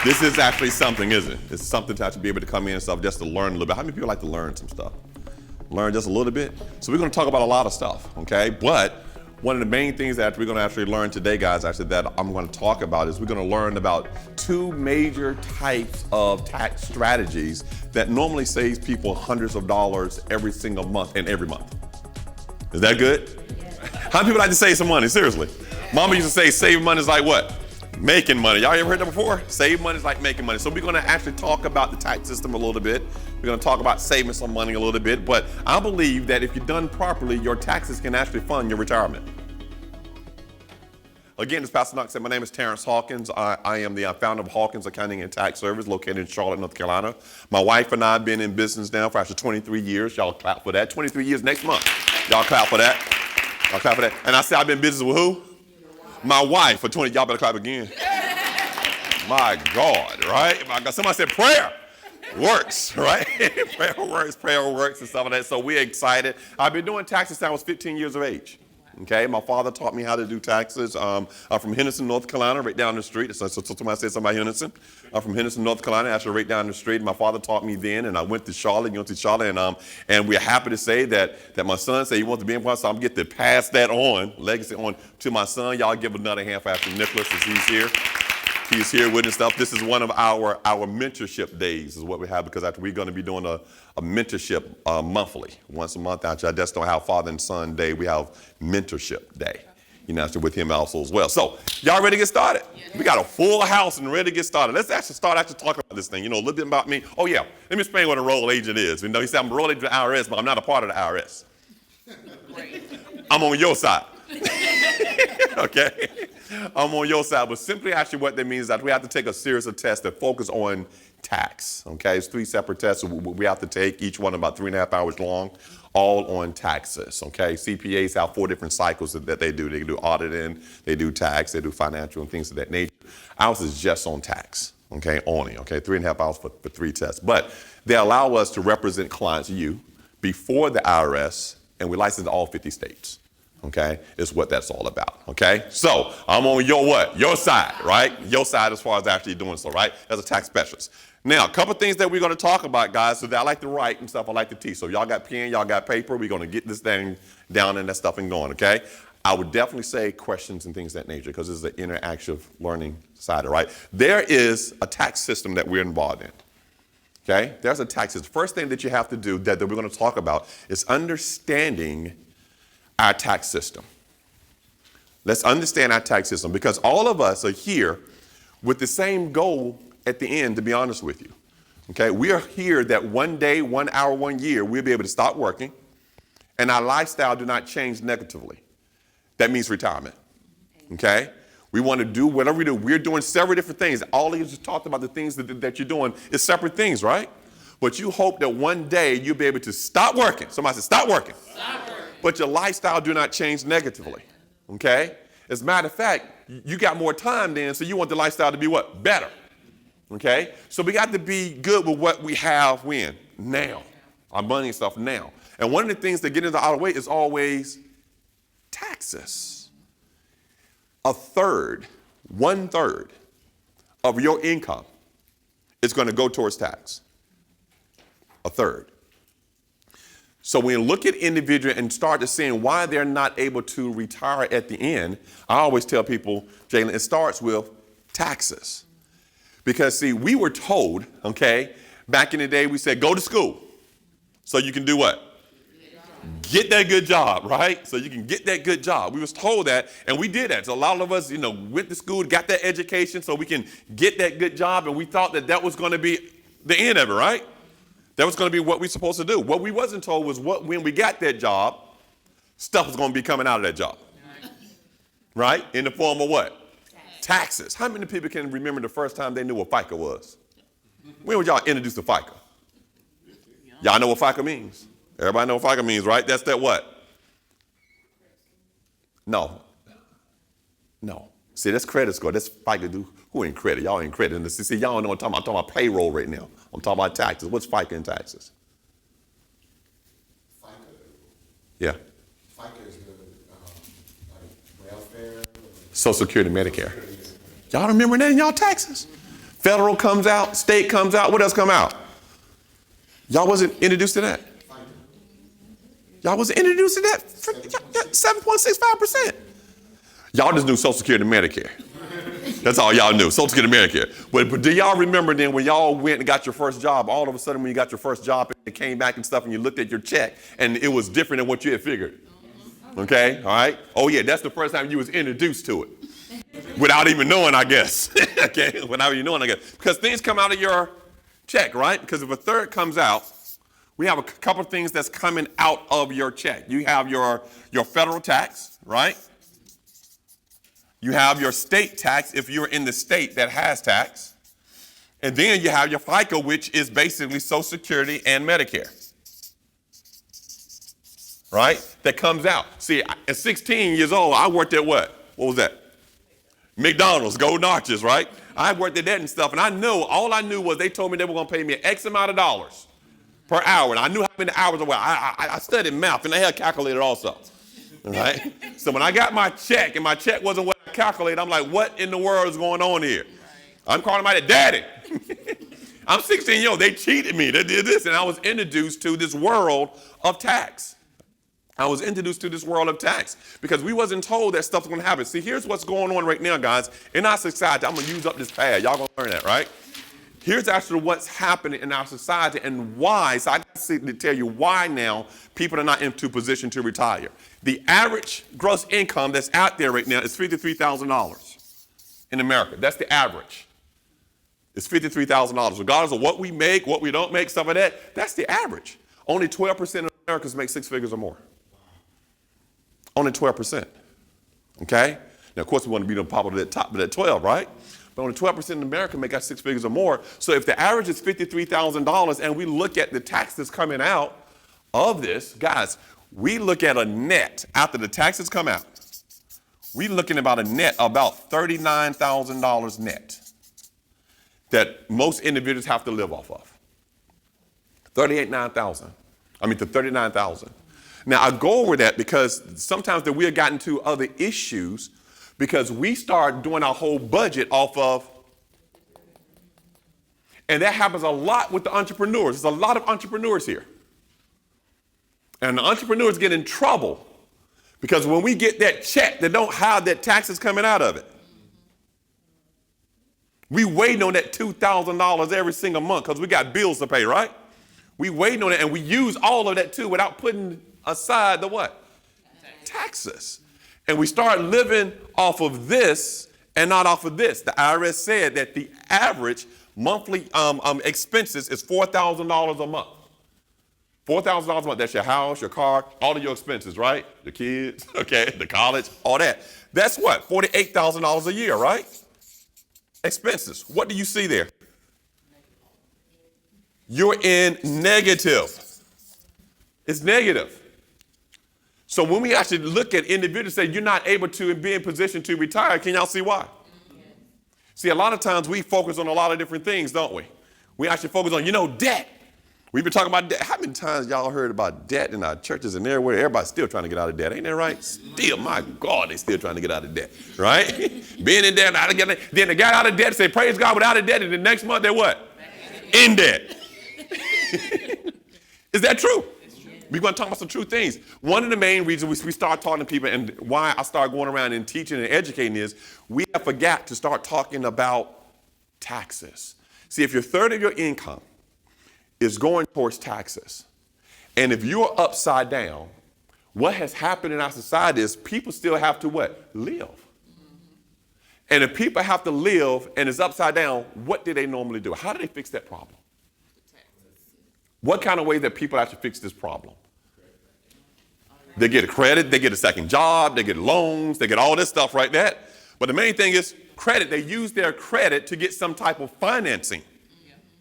This is actually something, isn't it? It's something to actually be able to come in and stuff just to learn a little bit. How many people like to learn some stuff? Learn just a little bit? So we're going to talk about a lot of stuff, okay? But one of the main things that we're going to actually learn today, guys, actually that I'm going to talk about is we're going to learn about two major types of tax strategies that normally saves people hundreds of dollars every single month and every month. Is that good? How many people like to save some money? Seriously. Mama used to say saving money is like what? Making money. Y'all ever heard that before? Save money is like making money. So we're going to actually talk about the tax system a little bit. We're going to talk about saving some money a little bit. But I believe that if you're done properly, your taxes can actually fund your retirement. Again, as Pastor Knox said, my name is Terrence Hawkins. I am the founder of Hawkins Accounting and Tax Service located in Charlotte, North Carolina. My wife and I have been in business now for actually 23 years. Y'all clap for that. 23 years next month. Y'all clap for that. Y'all clap for that. And I said I've been in business with who? My wife for 20. Y'all better clap again. My God, right? Somebody said prayer works, right? prayer works and stuff like that. So we're excited. I've been doing taxes since I was 15 years of age. Okay, my father taught me how to do taxes. I'm from Henderson, North Carolina, right down the street. So somebody said something about Henderson. I'm from Henderson, North Carolina, actually right down the street. My father taught me then, and I went to Charlotte, and we're happy to say that my son said he wants to be in part, so I'm getting to pass that on, legacy on to my son. Y'all give another hand for after Nicholas as he's here. He's here with us stuff. This is one of our mentorship days is what we have because after we're going to be doing a mentorship monthly, once a month. Actually, I just don't have Father and Son Day. We have mentorship day, with him also as well. So y'all ready to get started? Yes. We got a full house and ready to get started. Let's actually start talking about this thing. A little bit about me. Oh yeah, let me explain what a roll agent is. He said I'm a roll agent for the IRS, but I'm not a part of the IRS. I'm on your side. Okay? I'm on your side, but simply actually what that means is that we have to take a series of tests that focus on tax, okay? It's 3 separate tests we have to take, each one about 3.5 hours long, all on taxes, okay? CPAs have 4 different cycles that they do. They do auditing, they do tax, they do financial and things of that nature. Ours is just on tax, okay, only, okay? 3.5 hours for 3 tests. But they allow us to represent clients, you, before the IRS, and we license all 50 states. Okay, is what that's all about. Okay, so I'm on your what? Your side, right? Your side as far as actually doing so, right? As a tax specialist. Now, a couple things that we're going to talk about, guys. So that I like to write and stuff. I like to teach. So y'all got pen, y'all got paper. We're going to get this thing down and that stuff and going. Okay. I would definitely say questions and things of that nature because this is an interactive learning side, right? There is a tax system that we're involved in. Okay, there's a tax system. First thing that you have to do that we're going to talk about is understanding our tax system. Let's understand our tax system because all of us are here with the same goal at the end, to be honest with you. Okay, we are here that one day, 1 hour, 1 year, we'll be able to stop working and our lifestyle do not change negatively. That means retirement. Okay, we want to do whatever we do. We're doing several different things. All of you just talked about the things that you're doing is separate things, right? But you hope that one day you'll be able to stop working. Somebody said, stop working. Stop working. But your lifestyle do not change negatively, okay? As a matter of fact, you got more time then, so you want the lifestyle to be what? Better, okay? So we got to be good with what we have when? Now. Our money and stuff now. And one of the things that get into our way is always taxes. 1/3 of your income is going to go towards tax. 1/3. So when you look at individuals and start to seeing why they're not able to retire at the end, I always tell people, Jalen, it starts with taxes. Because see, we were told, okay, back in the day, we said, go to school. So you can do what? Get that good job, right? So you can get that good job. We was told that, and we did that. So a lot of us, went to school, got that education so we can get that good job, and we thought that was going to be the end of it, right? That was going to be what we're supposed to do. What we wasn't told was when we got that job, stuff was going to be coming out of that job. Right? In the form of what? Taxes. How many people can remember the first time they knew what FICA was? When was y'all introduced to FICA? Y'all know what FICA means? Everybody know what FICA means, right? That's that what? No. See, that's credit score. That's FICA. Who ain't credit? Y'all ain't credit. And see, y'all don't know what I'm talking about. I'm talking about payroll right now. I'm talking about taxes. What's FICA and taxes? FICA? Yeah. FICA is the like welfare. Social Security, Medicare. Y'all remember that in y'all taxes? Federal comes out, state comes out. What else come out? Y'all wasn't introduced to that. Y'all wasn't introduced to that. 7.65%. Y'all just knew Social Security and Medicare. That's all y'all knew, Social Security and Medicare. But do y'all remember then when y'all went and got your first job, all of a sudden when you got your first job, it came back and stuff and you looked at your check and it was different than what you had figured? Okay, all right? Oh yeah, that's the first time you was introduced to it. Without even knowing, I guess. Okay, without even knowing, I guess. Because things come out of your check, right? Because if a third comes out, we have a couple of things that's coming out of your check. You have your federal tax, right? You have your state tax if you're in the state that has tax. And then you have your FICA, which is basically Social Security and Medicare. Right? That comes out. See, at 16 years old, I worked at what? What was that? McDonald's, Golden Arches, right? I worked at that and stuff, and all I knew was they told me they were going to pay me X amount of dollars per hour, and I knew how many hours a while. I studied math, and I had a calculator also, right? So when I got my check, and my check wasn't what I calculated, I'm like, what in the world is going on here? I'm calling my daddy. I'm 16 years old. They cheated me. They did this, and I was introduced to this world of tax. I was introduced to this world of tax because we wasn't told that stuff was going to happen. See, here's what's going on right now, guys. In our society, I'm going to use up this pad. Y'all going to learn that, right? Here's actually what's happening in our society and why. So I got to tell you why now people are not into position to retire. The average gross income that's out there right now is $53,000 in America. That's the average. It's $53,000. Regardless of what we make, what we don't make, stuff like that, that's the average. Only 12% of Americans make six figures or more. Only 12%. Okay? Now, of course, we want to be the popular at top of that 12, right? But only 12% of America make out six figures or more. So if the average is $53,000 and we look at the taxes coming out of this, guys, we look at a net after the taxes come out. We're looking about a net about $39,000 net that most individuals have to live off of. $39,000. Now, I go over that because sometimes that we have gotten to other issues because we start doing our whole budget off of, and that happens a lot with the entrepreneurs. There's a lot of entrepreneurs here. And the entrepreneurs get in trouble because when we get that check, they don't have that taxes coming out of it. We waiting on that $2,000 every single month because we got bills to pay, right? We waiting on it and we use all of that too without putting aside the what? Taxes. And we start living off of this and not off of this. The IRS said that the average monthly expenses is $4,000 a month. $4,000 a month. That's your house, your car, all of your expenses, right? The kids, okay, the college, all that. That's what? $48,000 a year, right? Expenses. What do you see there? You're in negative. It's negative. So when we actually look at individuals say you're not able to be in position to retire, can y'all see why? See, a lot of times we focus on a lot of different things, don't we? We actually focus on, debt. We've been talking about debt. How many times y'all heard about debt in our churches and everywhere? Everybody's still trying to get out of debt. Ain't that right? Still, my God, they still trying to get out of debt, right? Being in debt, out of debt. Then they got out of debt, say, praise God, without a debt, and the next month they're what? In debt. Is that true? We're going to talk about some true things. One of the main reasons we start talking to people and why I start going around and teaching and educating is we have forgot to start talking about taxes. See, if your third of your income is going towards taxes, and if you're upside down, what has happened in our society is people still have to what? Live. And if people have to live and it's upside down, what do they normally do? How do they fix that problem? What kind of way that people actually fix this problem? They get a credit, they get a second job, they get loans, they get all this stuff right there. But the main thing is credit. They use their credit to get some type of financing.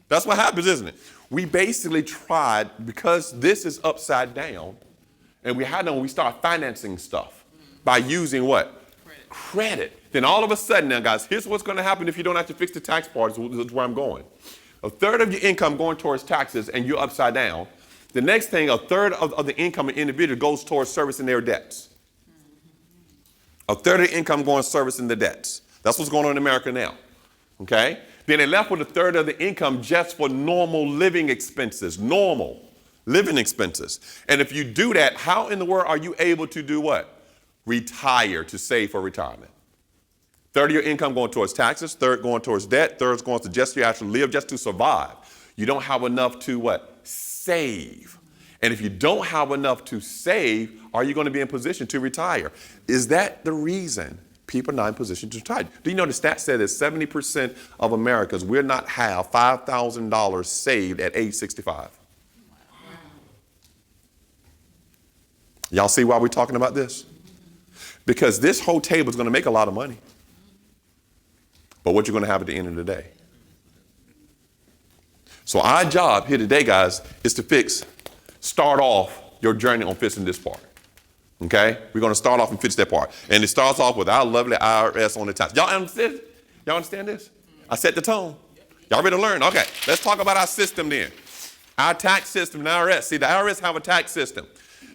That's what happens, isn't it? We basically tried, because this is upside down, and we start financing stuff by using what? Credit. Then all of a sudden now, guys, here's what's going to happen if you don't have to fix the tax part, is where I'm going. A third of your income going towards taxes and you're upside down. The next thing, a third of the income of the individual goes towards servicing their debts. A third of the income going servicing the debts. That's what's going on in America now. Okay? Then they're left with a third of the income just for normal living expenses, normal living expenses. And if you do that, how in the world are you able to do what? Retire, to save for retirement. Third of your income going towards taxes, third going towards debt, third's going to just to actually live, just to survive. You don't have enough to what? Save. And if you don't have enough to save, are you going to be in position to retire? Is that the reason people are not in position to retire? Do you know the stat said that 70% of Americans will not have $5,000 saved at age 65? Y'all see why we're talking about this? Because this whole table is going to make a lot of money. But what you're going to have at the end of the day. So our job here today, guys, is to start off your journey on fixing this part. Okay? We're going to start off and fix that part. And it starts off with our lovely IRS on the tax. Y'all understand? Y'all understand this? I set the tone. Y'all ready to learn? Okay, let's talk about our system then. Our tax system, the IRS. See, the IRS have a tax system.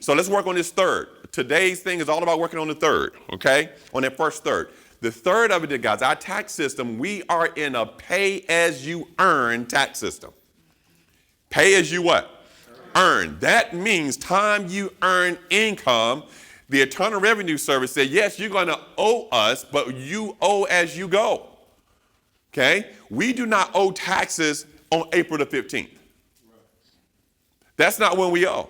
So let's work on this third. Today's thing is all about working on the third, okay? On that first third. The third of it, guys, our tax system, we are in a pay-as-you-earn tax system. Pay as you what? Earn. That means time you earn income, the Internal Revenue Service said, yes, you're going to owe us, but you owe as you go. Okay? We do not owe taxes on April the 15th. That's not when we owe.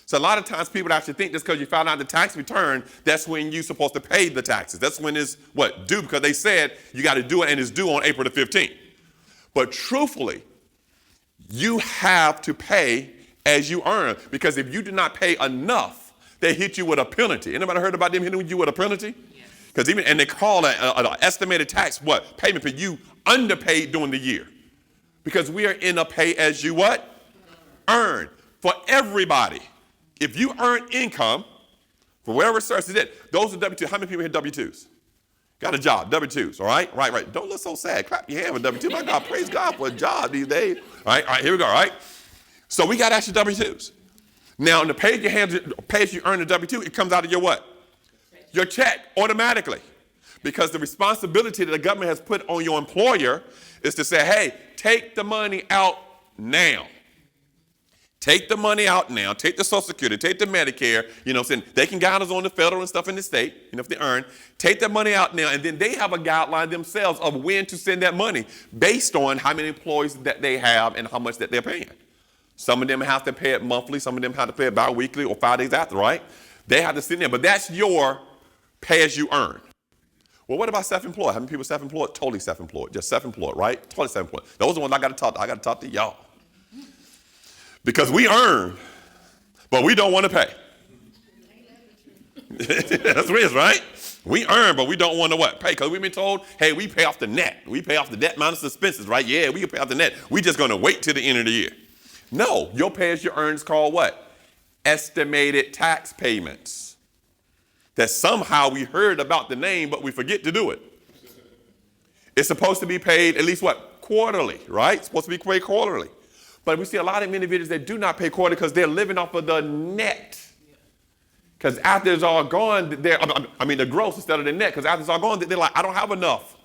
So a lot of times people actually think just because you found out the tax return, that's when you're supposed to pay the taxes. That's when it's what? Due, because they said you got to do it and it's due on April the 15th. But truthfully, you have to pay as you earn, because if you do not pay enough, they hit you with a penalty. Anybody heard about them hitting you with a penalty? Because and they call an estimated tax what? Payment for you underpaid during the year. Because we are in a pay as you what? Earn. For everybody. If you earn income, for whatever source it is, those are W-2s. How many people here W-2s? Got a job, W-2s, all right? Right. Don't look so sad. Clap your hand with W-2. My God, praise God for a job these days. All right, here we go, all right? So we got actually W-2s. Now, in the pay as you earn the W-2, it comes out of your what? Your check automatically. Because the responsibility that the government has put on your employer is to say, hey, take the money out now. Take the money out now. Take the Social Security. Take the Medicare. You know what I'm saying? They can guide us on the federal and stuff in the state, you know, if they earn. Take the money out now, and then they have a guideline themselves of when to send that money based on how many employees that they have and how much that they're paying. Some of them have to pay it monthly. Some of them have to pay it bi-weekly or 5 days after, right? They have to send in. But that's your pay as you earn. Well, what about self-employed? How many people self-employed? Totally self-employed. Just self-employed, right? Totally self-employed. Those are the ones I got to talk to. I got to talk to y'all. Because we earn, but we don't want to pay. That's what it is, right? We earn, but we don't want to what? Pay. Because we've been told, hey, we pay off the net. We pay off the debt minus expenses, right? Yeah, we can pay off the net. We're just going to wait till the end of the year. No, your pay as you earn is called what? Estimated tax payments. That somehow we heard about the name, but we forget to do it. It's supposed to be paid at least what? Quarterly, right? It's supposed to be paid quarterly. But we see a lot of individuals that do not pay quarterly because they're living off of the net. Because after it's all gone, the gross instead of the net, because after it's all gone, they're like, I don't have enough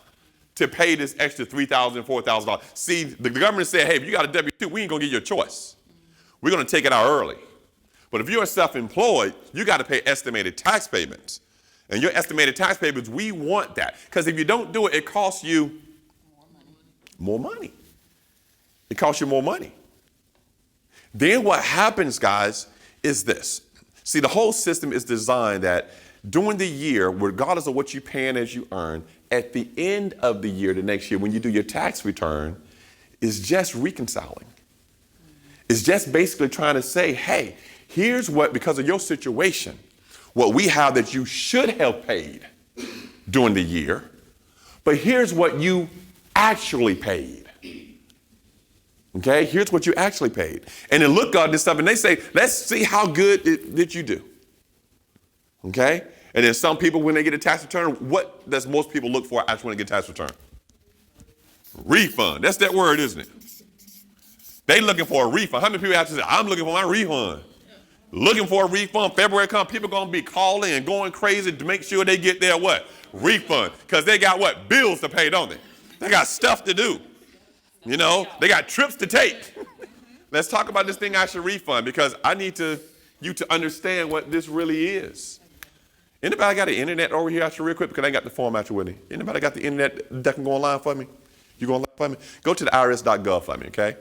to pay this extra $3,000, $4,000. See, the government said, hey, if you got a W-2, we ain't going to give you a choice. We're going to take it out early. But if you're self-employed, you got to pay estimated tax payments. And your estimated tax payments, we want that. Because if you don't do it, it costs you more money. It costs you more money. Then what happens, guys, is this. See, the whole system is designed that during the year, regardless of what you're paying as you earn, at the end of the year, the next year, when you do your tax return, is just reconciling. It's just basically trying to say, hey, here's what, because of your situation, what we have that you should have paid during the year, but here's what you actually paid. Okay, here's what you actually paid. And then look at this stuff, and they say, let's see how good did you do. Okay? And then some people, when they get a tax return, what does most people look for actually when they get a tax return? Refund. That's that word, isn't it? They looking for a refund. How many people actually say, I'm looking for my refund? Looking for a refund. February comes, people going to be calling and going crazy to make sure they get their what? Refund. Because they got what? Bills to pay, don't they? They got stuff to do. You know, they got trips to take. Let's talk about this thing, Asher Refund, because I need you to understand what this really is. Anybody got the internet over here, Asher, real quick? Because I ain't got the form out with me. Anybody got the internet that can go online for me? You go online for me? Go to the irs.gov for me, okay?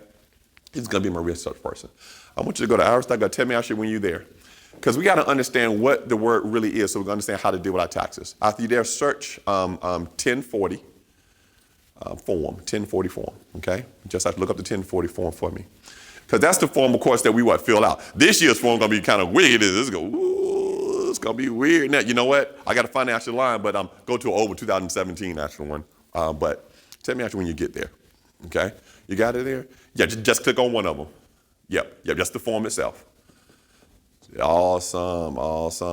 He's going to be my research person. I want you to go to irs.gov. Tell me, Asher, when you're there. Because we got to understand what the word really is so we can understand how to deal with our taxes. After you're there, search 1040 form, 1040 form, okay? Just have to look up the 1040 form for me. Because that's the form, of course, that we fill out. This year's form is going to be kind of weird. It's going to be weird. Now, you know what? I got to find the actual line, but go to over 2017 actual one. But tell me actually when you get there, okay? You got it there? Yeah, just click on one of them. Yep, just the form itself. Awesome.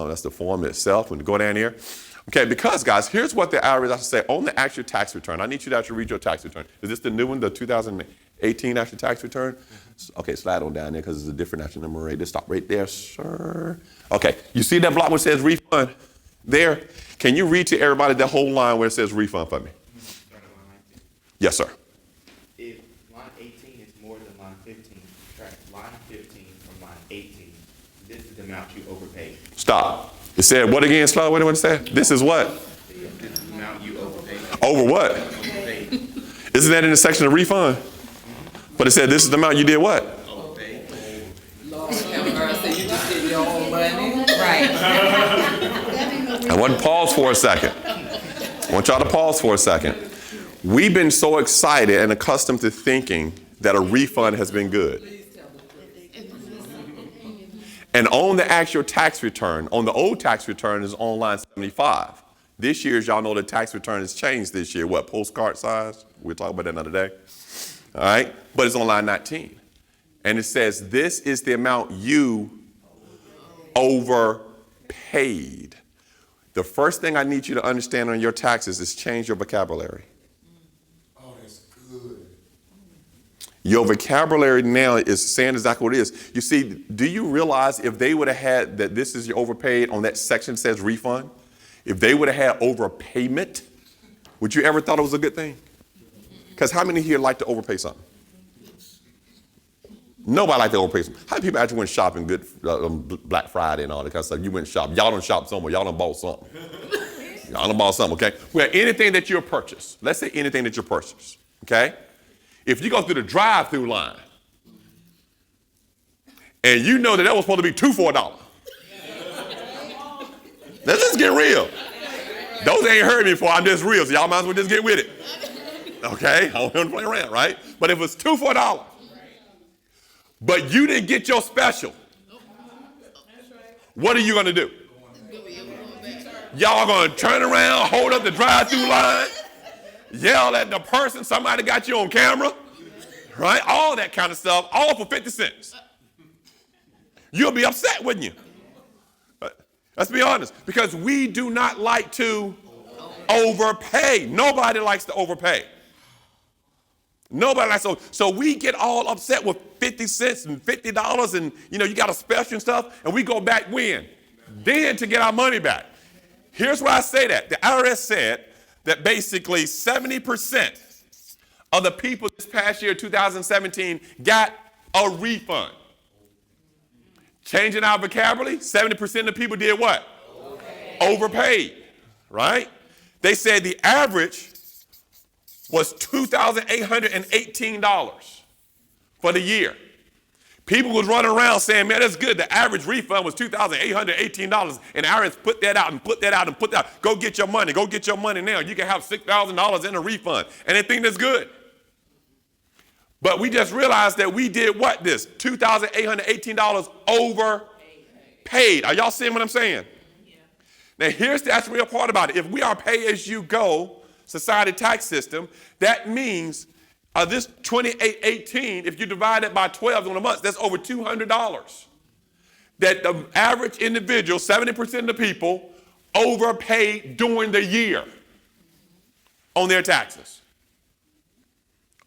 That's the form itself. When you go down here. Okay, because, guys, here's what the IRS has to say on the actual tax return. I need you to actually read your tax return. Is this the new one, the 2018 actual tax return? Mm-hmm. Okay, slide on down there because it's a different actual number right there. Stop right there, sir. Okay, you see that block where it says refund there? Can you read to everybody that whole line where it says refund for me? Start at line 19. Yes, sir. If line 18 is more than line 15, subtract line 15 from line 18. This is the amount you overpaid. Stop. It said what again, Slow? What did it say? This is what? This is the amount you overpaid. Over what? Overpaid. Isn't that in the section of refund? But it said this is the amount you did what? Overpaid. Lord have mercy, you just get your own money. Right. I want to pause for a second. I want y'all to pause for a second. We've been so excited and accustomed to thinking that a refund has been good. And on the actual tax return, on the old tax return is on line 75. This year, as y'all know, the tax return has changed this year. What, postcard size? We'll talk about that another day. All right? But it's on line 19. And it says, this is the amount you overpaid. The first thing I need you to understand on your taxes is change your vocabulary. Oh, that's good. Your vocabulary now is saying exactly what it is. You see, do you realize if they would have had that this is your overpaid on that section that says refund, if they would have had overpayment, would you ever thought it was a good thing? Because how many here like to overpay something? Nobody like to overpay something. How many people actually went shopping Black Friday and all that kind of stuff? You went shop. Y'all done shop somewhere. Y'all done bought something. Y'all done bought something, okay? Well, anything that you purchase, let's say anything that you purchase, okay? If you go through the drive-through line and you know that was supposed to be $2 for $1. Let's just get real. Those ain't heard me before. I'm just real, so y'all might as well just get with it. Okay? I don't want to play around, right? But if it's $2 for $1, but you didn't get your special, what are you going to do? Y'all going to turn around, hold up the drive-through line, yell at the person, somebody got you on camera, right? All that kind of stuff, all for 50 cents. You'll be upset, wouldn't you? Let's be honest, because we do not like to overpay. Nobody likes to overpay. Nobody likes to. So we get all upset with 50 cents and $50 and, you got a special and stuff, and we go back when? Then to get our money back. Here's why I say that. The IRS said that basically 70% of the people this past year, 2017, got a refund. Changing our vocabulary, 70% of the people did what? Overpaid, right? They said the average was $2,818 for the year. People was running around saying, man, that's good. The average refund was $2,818. And the IRS put that out and put that out and put that out. Go get your money. Go get your money now. You can have $6,000 in a refund. And they think that's good. But we just realized that we did what this? $2,818 overpaid. Are y'all seeing what I'm saying? Yeah. Now, here's the actual real part about it. If we are pay-as-you-go society tax system, that means this 2818, if you divide it by 12 on a month, that's over $200. That the average individual, 70% of the people, overpaid during the year on their taxes.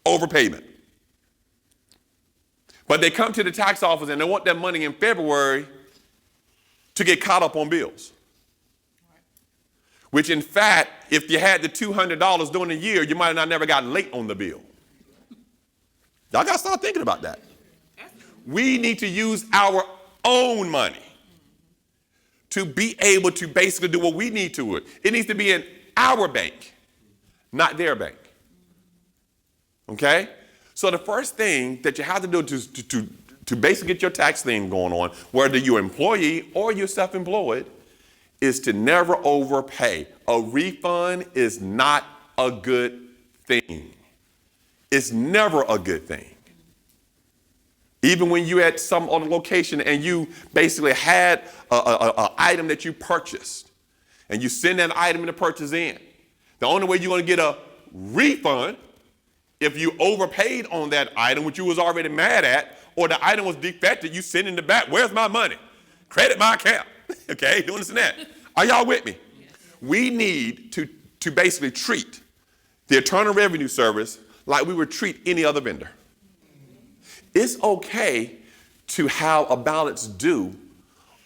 Overpayment. But they come to the tax office and they want that money in February to get caught up on bills. which in fact, if you had the $200 during the year, you might have not never gotten late on the bill. Y'all got to start thinking about that. We need to use our own money to be able to basically do what we need to. It needs to be in our bank, not their bank. Okay? So the first thing that you have to do to basically get your tax thing going on, whether you're an employee or you're self-employed, is to never overpay. A refund is not a good thing. It's never a good thing. Even when you're at some other location and you basically had an item that you purchased and you send that item to purchase in, the only way you're going to get a refund if you overpaid on that item, which you was already mad at, or the item was defective, you send in the back, where's my money? Credit my account. Okay, you understand that? Are y'all with me? Yes. We need to basically treat the Internal Revenue Service like we would treat any other vendor. It's okay to have a balance due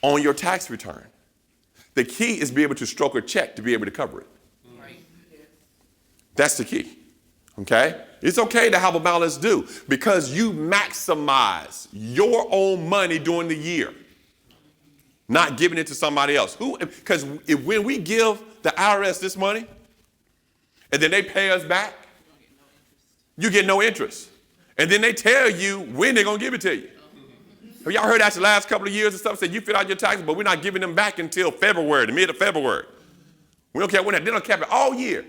on your tax return. The key is to be able to stroke a check to be able to cover it. Right. That's the key. Okay? It's okay to have a balance due because you maximize your own money during the year, not giving it to somebody else. Because when we give the IRS this money and then they pay us back, you get no interest. And then they tell you when they're going to give it to you. Have y'all heard that the last couple of years and stuff? Said you fill out your taxes, but we're not giving them back until February, the mid of February. We don't care when they don't care it all year.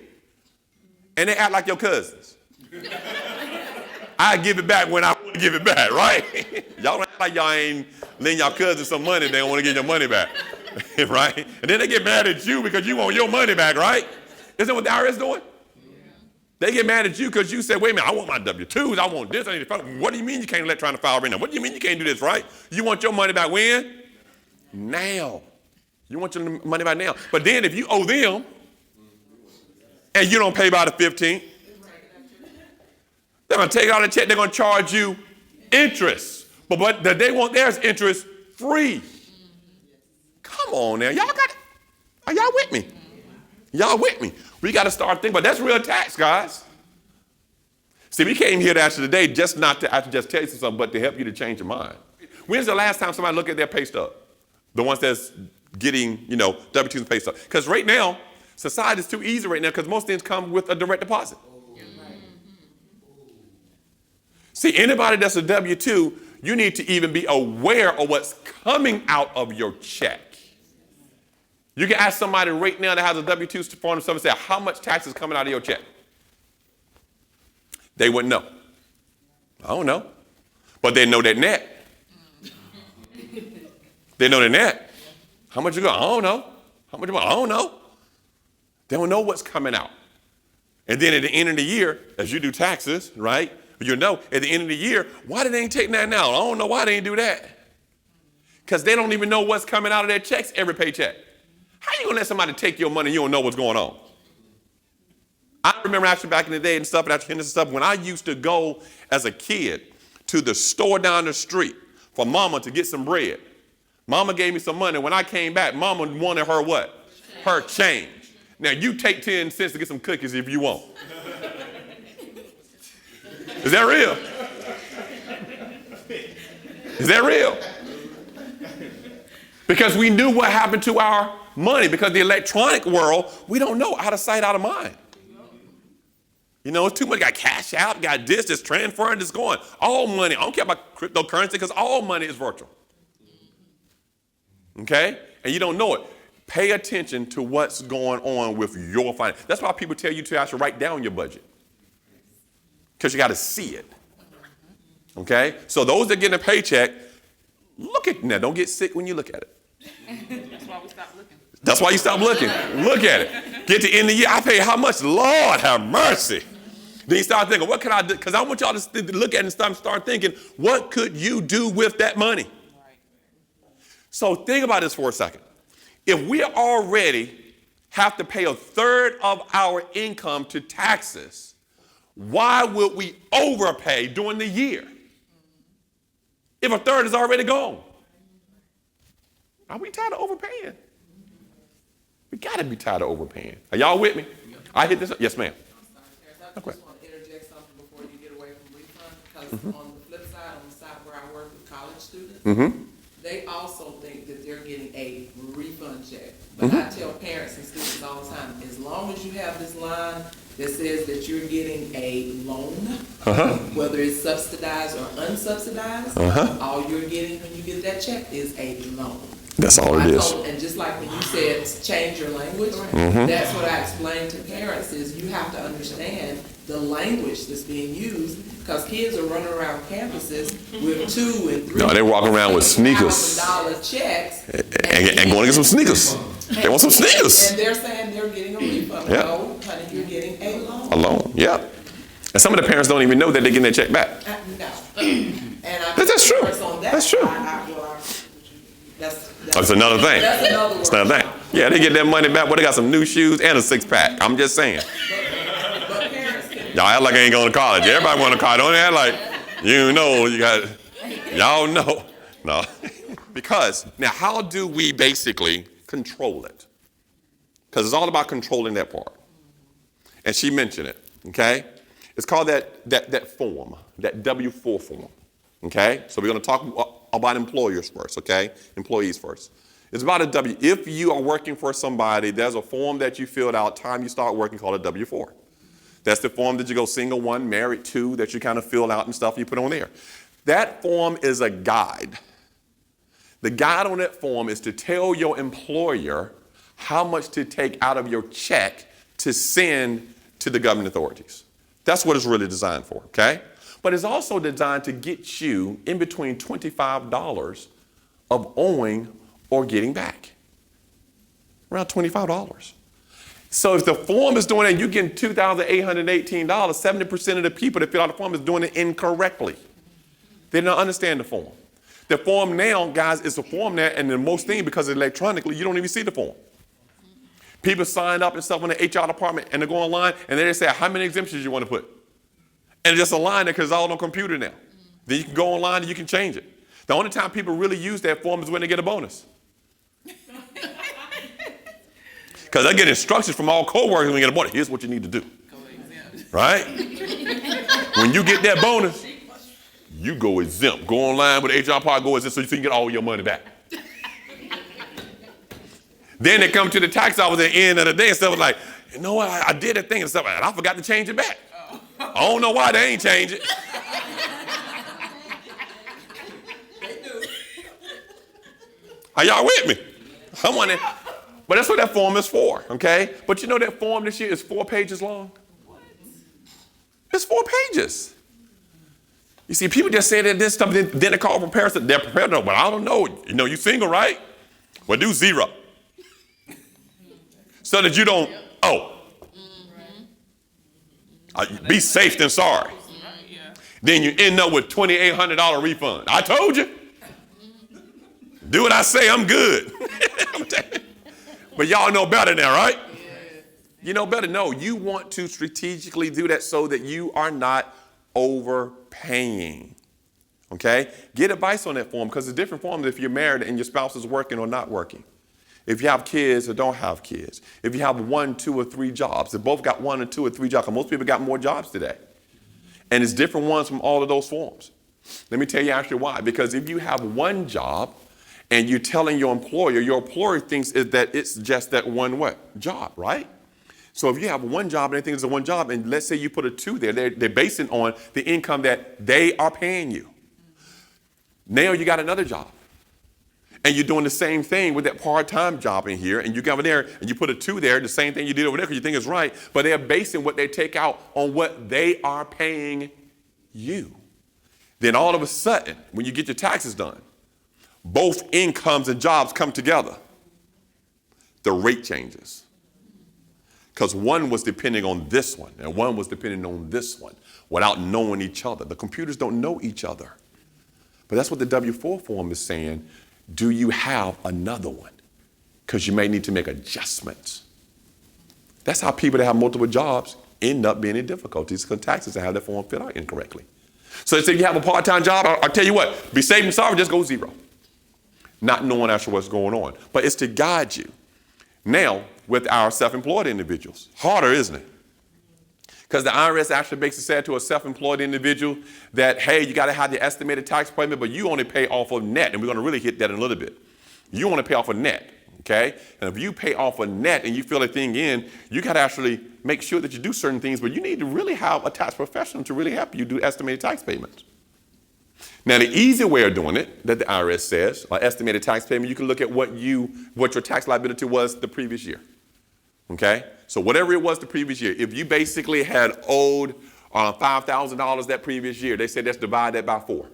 And they act like your cousins. I give it back when I want to give it back, right? Y'all don't act like y'all ain't lending y'all cousins some money, they don't want to get your money back, right? And then they get mad at you because you want your money back, right? Isn't that what the IRS doing? They get mad at you because you said, wait a minute, I want my W-2s, I want this, I need to file. What do you mean you can't electronic file right now? What do you mean you can't do this, right? You want your money back when? Now. You want your money back now. But then if you owe them and you don't pay by the 15th, they're going to take out a check, they're going to charge you interest. But they want theirs interest free. Come on now, y'all got it. Are y'all with me? Y'all with me? We got to start thinking about that's real tax, guys. See, we came here to ask you today just not to just tell you something, but to help you to change your mind. When's the last time somebody looked at their pay stub? The ones that's getting, W-2s and pay stub. Because right now, society is too easy right now because most things come with a direct deposit. See, anybody that's a W-2, you need to even be aware of what's coming out of your check. You can ask somebody right now that has a W-2 form and say, how much tax is coming out of your check? They wouldn't know. I don't know. But they know that net. They know the net. How much you go? I don't know. How much? I don't know. They don't know what's coming out. And then at the end of the year, as you do taxes, right? You know, at the end of the year, why did they ain't take that now? I don't know why they ain't do that. Because they don't even know what's coming out of their checks every paycheck. How you gonna let somebody take your money and you don't know what's going on? I remember actually back in the day and stuff, and after and stuff, when I used to go as a kid to the store down the street for mama to get some bread. Mama gave me some money. When I came back, mama wanted her what? Her change. Now you take 10 cents to get some cookies if you want. Is that real? Is that real? Because we knew what happened to our money. Because the electronic world, we don't know. Out of sight, out of mind. It's too much. Got cash out, got this transferring, this going. All money. I don't care about cryptocurrency because all money is virtual. Okay? And you don't know it. Pay attention to what's going on with your finance. That's why people tell you to actually write down your budget. Because you got to see it. Okay? So those that get a paycheck, look at it now. Don't get sick when you look at it. That's why we stopped looking. That's why you stop looking. Look at it. Get to the end of the year. I pay how much? Lord have mercy. Then you start thinking, what can I do? Because I want y'all to look at it and start thinking, what could you do with that money? Right. So think about this for a second. If we already have to pay a third of our income to taxes, why would we overpay during the year if a third is already gone? Are we tired of overpaying? We got to be tired of overpaying. Are y'all with me? I hit this. Yes, ma'am. I just want to interject something before you get away from refund, because on the flip side, on the side where I work with college students, they also think that they're getting a refund check. But I tell parents and students all the time, as long as you have this line that says that you're getting a loan, whether it's subsidized or unsubsidized, all you're getting when you get that check is a loan. That's all it is. And just like when you said change your language, that's what I explain to parents is you have to understand the language that's being used, because kids are running around campuses with $2,000 and $3,000. No, they walk around with sneakers. $1,000 checks. And going to get some sneakers. They want some sneakers. And they're saying they're getting a refund. Yeah. No, honey, you're getting a loan. A loan, yeah. And some of the parents don't even know that they're getting their check back. No. And That's true. On that, That's true. That's another thing. That's another That's another thing. Yeah, they get their money back, but they got some new shoes and a six-pack. I'm just saying. But parents can. Y'all act like I ain't going to college. Everybody want to college. Don't act like you know. Y'all know. No. Because now, how do we basically control it? Because it's all about controlling that part. And she mentioned it. Okay. It's called that form, that W-4 form. Okay. So we're going to talk about employers first. Okay. Employees first. It's about a W. If you are working for somebody, there's a form that you filled out time you start working called a W-4. That's the form that you go single one, married two, that you kind of fill out and stuff you put on there. That form is a guide. The guide on that form is to tell your employer how much to take out of your check to send to the government authorities. That's what it's really designed for, okay? But it's also designed to get you in between $25 of owing or getting back. Around $25. So if the form is doing that, you're getting $2,818, 70% of the people that fill out the form is doing it incorrectly. They don't understand the form. The form now, guys, is a form now, and the most thing, because it's electronically, you don't even see the form. People sign up and stuff in the HR department, and they go online, and they just say, how many exemptions you want to put? And it's just a line there because it's all on computer now. Then you can go online and you can change it. The only time people really use that form is when they get a bonus. Because they get instructions from all co-workers when they get a bonus. Here's what you need to do. Right? When you get that bonus, you go exempt. Go online with the HR part, go exempt so you can get all your money back. Then they come to the tax office at the end of the day and stuff like, you know what, I did a thing and stuff, and I forgot to change it back. I don't know why they ain't change it. Are y'all with me? I'm on it. But that's what that form is for, okay? But you know that form this year is 4 pages long? What? It's 4 pages. You see, people just say that this stuff, then they call prepared. They're prepared to know, but I don't know. You know, you single, right? Well, do 0. So that you don't owe. Be safe than sorry. Then you end up with $2,800 refund. I told you. Do what I say, I'm good. But y'all know better now, right? You know better. No, you want to strategically do that so that you are not overpaying. Okay? Get advice on that form, because it's different forms if you're married and your spouse is working or not working. If you have kids or don't have kids. If you have 1, 2, or 3 jobs. If both got 1 or 2 or 3 jobs. Most people got more jobs today. And it's different ones from all of those forms. Let me tell you actually why. Because if you have 1 job and you're telling your employer thinks that it's just that one what? Job, right? So if you have 1 job and they think it's a 1 job, and let's say you put a 2 there, they're basing on the income that they are paying you. Now you got another job. And you're doing the same thing with that part-time job in here, and you go over there and you put a 2 there, the same thing you did over there because you think it's right, but they're basing what they take out on what they are paying you. Then all of a sudden, when you get your taxes done, both incomes and jobs come together. The rate changes. Because one was depending on this one, and one was depending on this one without knowing each other. The computers don't know each other. But that's what the W-4 form is saying. Do you have another one? Because you may need to make adjustments. That's how people that have multiple jobs end up being in difficulties because taxes and have their form filled out incorrectly. So if you have a part-time job, I'll tell you what, be safe and sorry, just go 0. Not knowing actually what's going on. But it's to guide you. Now, with our self-employed individuals. Harder, isn't it? Because the IRS actually basically said to a self-employed individual that, hey, you got to have the estimated tax payment, but you only pay off of net. And we're going to really hit that in a little bit. You want to pay off a net, okay? And if you pay off a net and you fill a thing in, you got to actually make sure that you do certain things, but you need to really have a tax professional to really help you do estimated tax payments. Now, the easy way of doing it, that the IRS says, or estimated tax payment, you can look at what your tax liability was the previous year, okay? So whatever it was the previous year, if you basically had owed $5,000 that previous year, they said let's divide that by 4.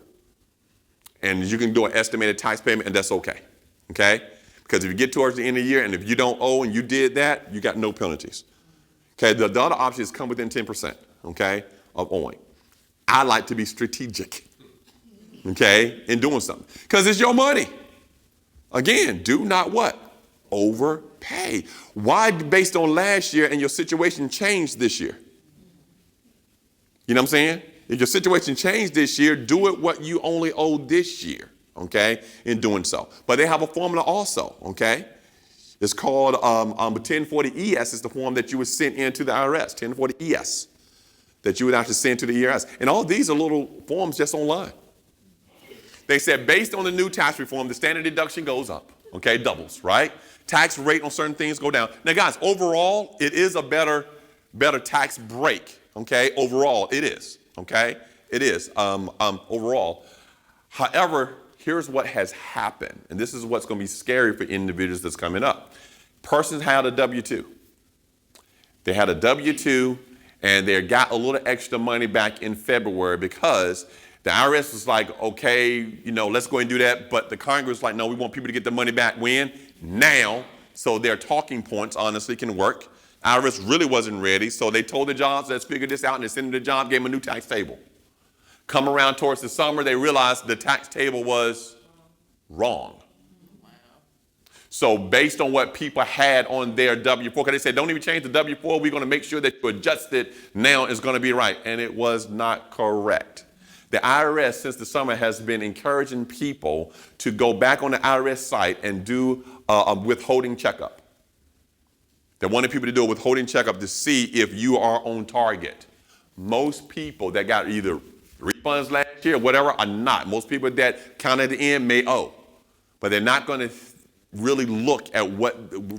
And you can do an estimated tax payment, and that's okay, okay? Because if you get towards the end of the year, and if you don't owe and you did that, you got no penalties. Okay, the other option is come within 10%, okay, of owing. I like to be strategic, okay, in doing something. Because it's your money. Again, do not what? Overpay. Why based on last year and your situation changed this year? You know what I'm saying? If your situation changed this year, do it what you only owe this year, okay, in doing so. But they have a formula also, okay? It's called 1040-ES is the form that you would send in to the IRS, 1040-ES, that you would actually send to the IRS. And all these are little forms just online. They said based on the new tax reform, the standard deduction goes up, okay, doubles, right? Tax rate on certain things go down. Now, guys, overall, it is a better tax break, okay? Overall, it is, okay? It is, overall. However, here's what has happened, and this is what's going to be scary for individuals that's coming up. Persons had a W-2. They had a W-2, and they got a little extra money back in February because the IRS was like, okay, you know, let's go and do that. But the Congress was like, no, we want people to get the money back when? Now. So their talking points, honestly, can work. IRS really wasn't ready. So they told the jobs, let's figure this out. And they sent them the job, gave them a new tax table. Come around towards the summer, they realized the tax table was wrong. So based on what people had on their W-4, because they said, don't even change the W-4. We're going to make sure that you adjust it now is going to be right. And it was not correct. The IRS, since the summer, has been encouraging people to go back on the IRS site and do a withholding checkup. They wanted people to do a withholding checkup to see if you are on target. Most people that got either refunds last year or whatever are not. Most people that count at the end may owe. But they're not going to really look at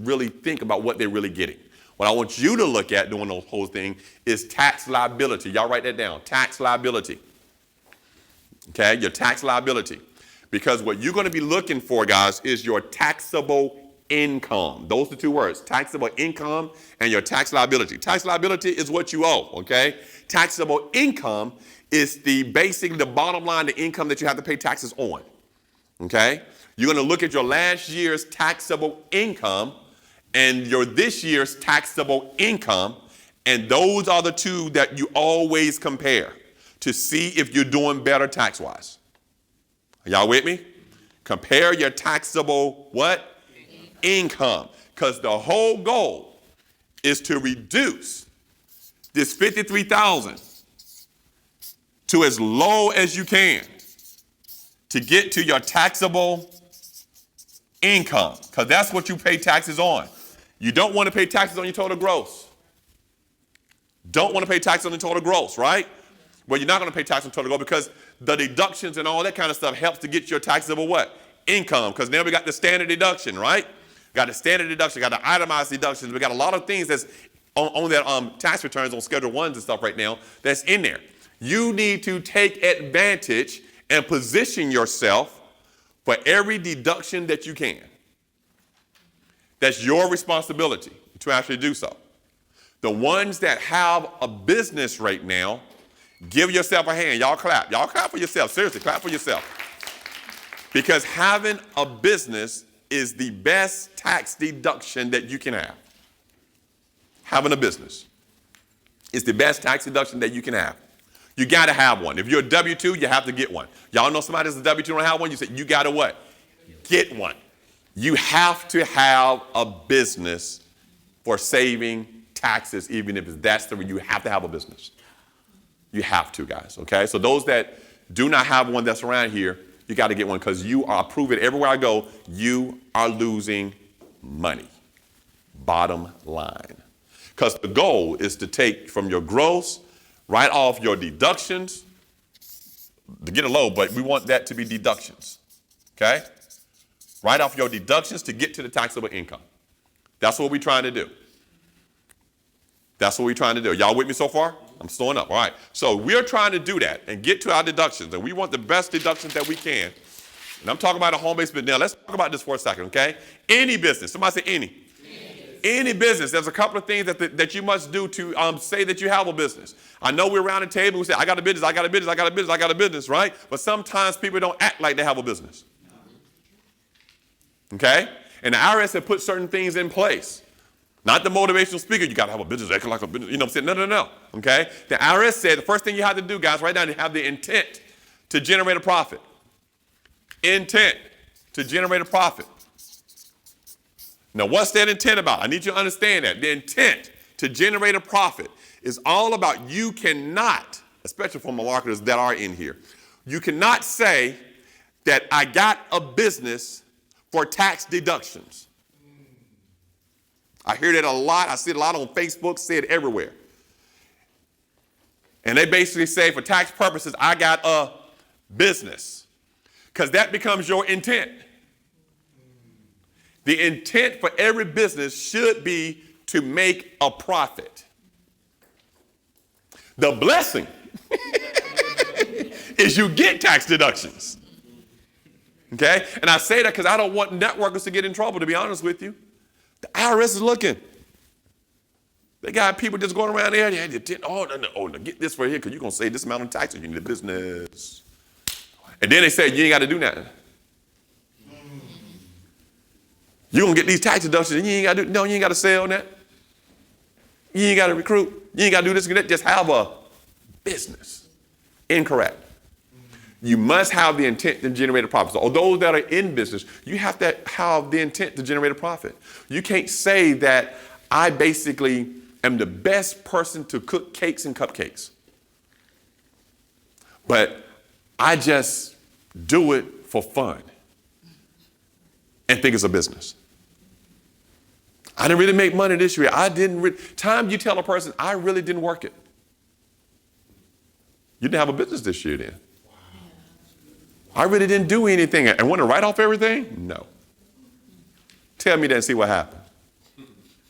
really think about what they're really getting. What I want you to look at doing the whole thing is tax liability. Y'all write that down. Tax liability. Okay, your tax liability. Because what you're going to be looking for, guys, is your taxable income. Those are the two words, taxable income and your tax liability. Tax liability is what you owe, okay? Taxable income is basically the bottom line, the income that you have to pay taxes on, okay? You're going to look at your last year's taxable income and your this year's taxable income, and those are the two that you always compare to see if you're doing better tax-wise. Are y'all with me? Compare your taxable what? Income. Because the whole goal is to reduce this $53,000 to as low as you can to get to your taxable income. Because that's what you pay taxes on. You don't want to pay taxes on your total gross. Don't want to pay taxes on the total gross, right? Well, you're not going to pay tax on total gross because the deductions and all that kind of stuff helps to get your taxable what? Income. Because now we got the standard deduction, right? Got the standard deduction, got the itemized deductions. We got a lot of things that's on that tax returns on Schedule 1s and stuff right now that's in there. You need to take advantage and position yourself for every deduction that you can. That's your responsibility to actually do so. The ones that have a business right now, give yourself a hand. Y'all clap. Y'all clap for yourself. Seriously, clap for yourself. Because having a business is the best tax deduction that you can have. Having a business is the best tax deduction that you can have. You got to have one. If you're a W-2, you have to get one. Y'all know somebody that's a W-2 don't have one? You say, you got to what? Get one. You have to have a business for saving taxes, even if that's the way you have to have a business. You have to, guys, okay? So those that do not have one that's around here, you got to get one because you are, I prove it everywhere I go, you are losing money. bottom line. Because the goal is to take from your gross, write off your deductions, to get a low, but we want that to be deductions, okay? Write off your deductions to get to the taxable income. That's what we're trying to do. That's what we're trying to do. Y'all with me so far? I'm slowing up, all right. So we're trying to do that and get to our deductions, and we want the best deductions that we can. And I'm talking about a home-based business. Now, let's talk about this for a second, okay? Any business. Somebody say any. Any business, there's a couple of things that you must do to say that you have a business. I know we're around the table, we say, I got a business, I got a business, I got a business, I got a business, right? But sometimes people don't act like they have a business. Okay? And the IRS have put certain things in place. Not the motivational speaker, you got to have a business, act like a business. You know what I'm saying? No. Okay? The IRS said the first thing you have to do, guys, right now, is have the intent to generate a profit. Intent to generate a profit. Now, what's that intent about? I need you to understand that. The intent to generate a profit is all about you cannot, especially for my marketers that are in here, you cannot say that I got a business for tax deductions. I hear that a lot. I see it a lot on Facebook, see it everywhere. And they basically say for tax purposes, I got a business. Because that becomes your intent. The intent for every business should be to make a profit. The blessing is you get tax deductions. Okay? And I say that because I don't want networkers to get in trouble, to be honest with you. The IRS is looking. They got people just going around there. Get this right here because you're going to save this amount of taxes. You need a business. And then they say you ain't got to do nothing. You're going to get these tax deductions and you ain't got to you ain't got to sell that. You ain't got to recruit. You ain't got to do this and that. Just have a business. Incorrect. You must have the intent to generate a profit. So those that are in business, you have to have the intent to generate a profit. You can't say that I basically am the best person to cook cakes and cupcakes. But I just do it for fun and think it's a business. I didn't really make money this year. Time you tell a person, I really didn't work it. You didn't have a business this year then. I really didn't do anything. And want to write off everything? No. Tell me that and see what happened.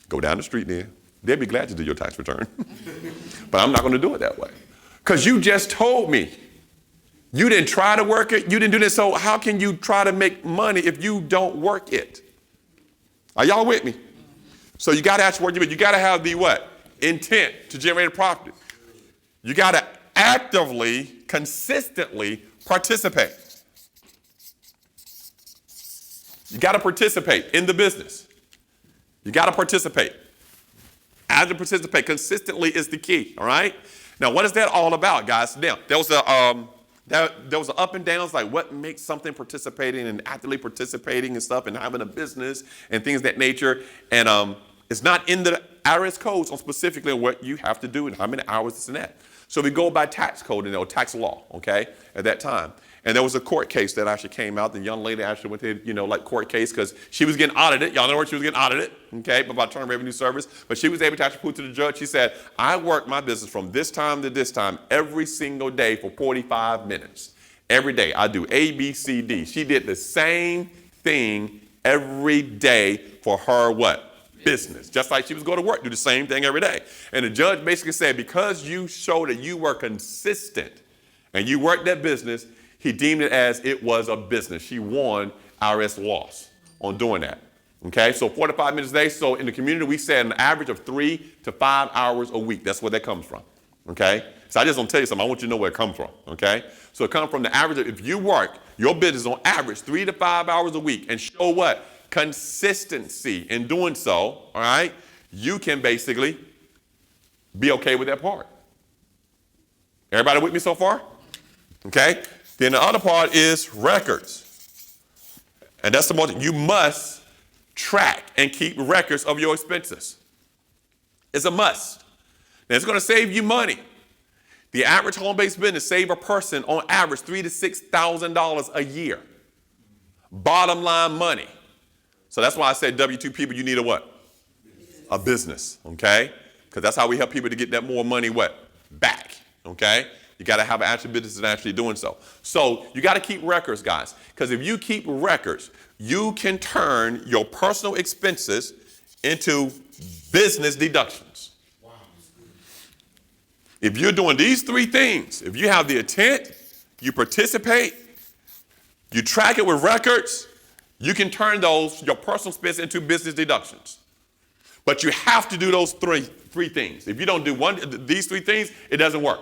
Go down the street then. They'll be glad to do your tax return. But I'm not going to do it that way. Because you just told me. You didn't try to work it. You didn't do this. So how can you try to make money if you don't work it? Are y'all with me? So you got to actually work it. You got to have the what? Intent to generate a profit. You got to actively, consistently participate. You got to participate in the business. You got to participate. As to participate consistently is the key. All right. Now, what is that all about, guys? Now, there was an up and downs, like what makes something participating and actively participating and stuff, and having a business and things of that nature. And it's not in the IRS codes on specifically what you have to do and how many hours this and that. So we go by tax code and tax law, okay, at that time. And there was a court case that actually came out. The young lady actually went to, court case because she was getting audited. Y'all know where she was getting audited, okay, by Internal Revenue Service. But she was able to actually prove to the judge. She said, I work my business from this time to this time every single day for 45 minutes. Every day I do A, B, C, D. She did the same thing every day for her what? Business. Just like she was going to work, do the same thing every day. And the judge basically said, because you showed that you were consistent and you worked that business, he deemed it as it was a business. She won IRS loss on doing that. Okay, so 45 minutes a day. So in the community, we said an average of 3 to 5 hours a week. That's where that comes from. Okay, so I just want to tell you something. I want you to know where it comes from. Okay, so it comes from the average of, if you work your business on average 3 to 5 hours a week and show what? Consistency in doing so, all right, you can basically be okay with that part. Everybody with me so far? Okay. Then the other part is records. And that's the most, you must track and keep records of your expenses. It's a must. Now it's going to save you money. The average home-based business save a person on average $3,000 to $6,000 a year. Bottom line money. So that's why I said W-2 people, you need a what? a business, okay? Because that's how we help people to get that more money, back, okay? You got to have an actual business and actually doing so. So you got to keep records, guys, because if you keep records, you can turn your personal expenses into business deductions. Wow, that's good. If you're doing these three things, if you have the intent, you participate, you track it with records, you can turn your personal expense into business deductions. But you have to do those three things. If you don't do these three things, it doesn't work.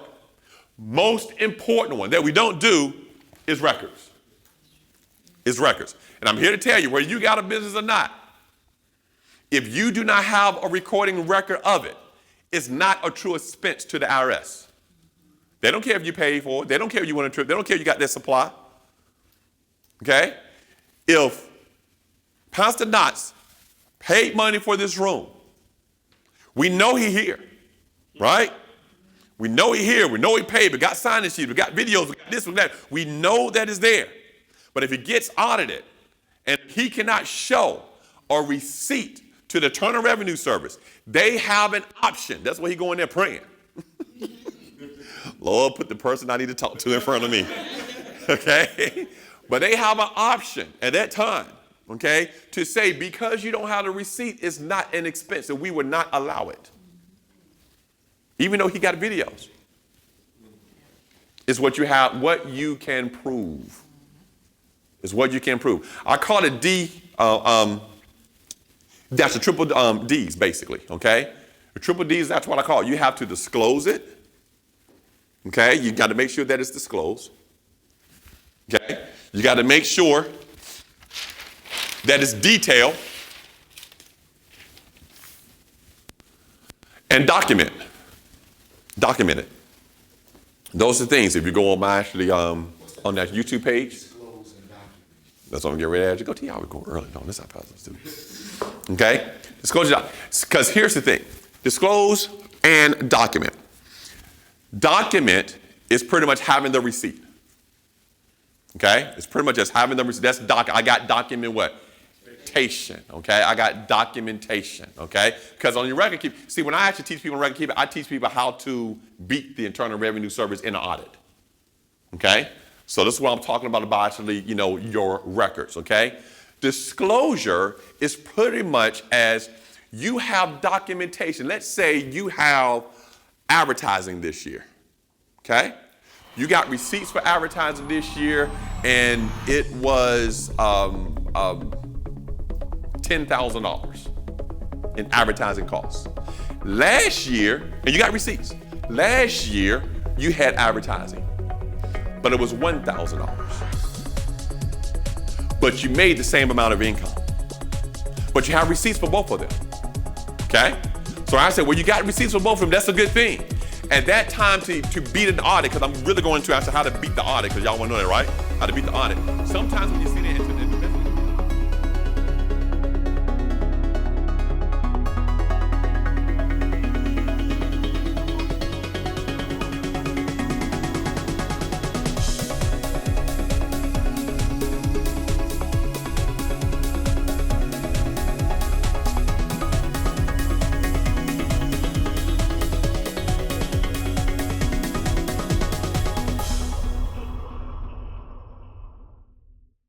Most important one that we don't do is records. Is records. And I'm here to tell you, whether you got a business or not, if you do not have a recording record of it, it's not a true expense to the IRS. They don't care if you paid for it. They don't care if you went on a trip. They don't care if you got their supply. Okay? If Pastor Knox paid money for this room, we know he here, right? We know he here. We know he paid. We got sign-in sheets. We got videos. We got this and that. We know that is there. But if he gets audited and he cannot show a receipt to the Internal Revenue Service, they have an option. That's why he go in there praying. Lord, put the person I need to talk to in front of me. Okay? But they have an option at that time, okay, to say because you don't have the receipt, it's not an expense, and we would not allow it. Even though he got videos. It's what you have, what you can prove. It's what you can prove. I call it that's the triple D's, basically, okay? The triple D's, that's what I call it. You have to disclose it, okay? You got to make sure that it's disclosed, okay? You got to make sure that it's detailed and document it. Those are the things. If you go on my on that YouTube page, Disclose and document. that's what I'm getting ready to go to. Y'all, we go early. No, this is how pastors do. Okay? Disclose, because here's the thing. Disclose and document. Document is pretty much having the receipt. Okay? It's pretty much just having the receipt. That's I got document what? Documentation. Okay? I got documentation. Okay? Because on your record keep, see, when I actually teach people record keeping, I teach people how to beat the Internal Revenue Service in an audit. Okay? So this is what I'm talking about actually, your records. Okay? Disclosure is pretty much as you have documentation. Let's say you have advertising this year. Okay? You got receipts for advertising this year, and it was $10,000 in advertising costs. Last year, and you got receipts. Last year, you had advertising, but it was $1,000. But you made the same amount of income. But you have receipts for both of them. Okay? So I said, well, you got receipts for both of them. That's a good thing. At that time, to beat an audit, because I'm really going to ask how to beat the audit, because y'all want to know that, right? How to beat the audit. Sometimes when you see the internet,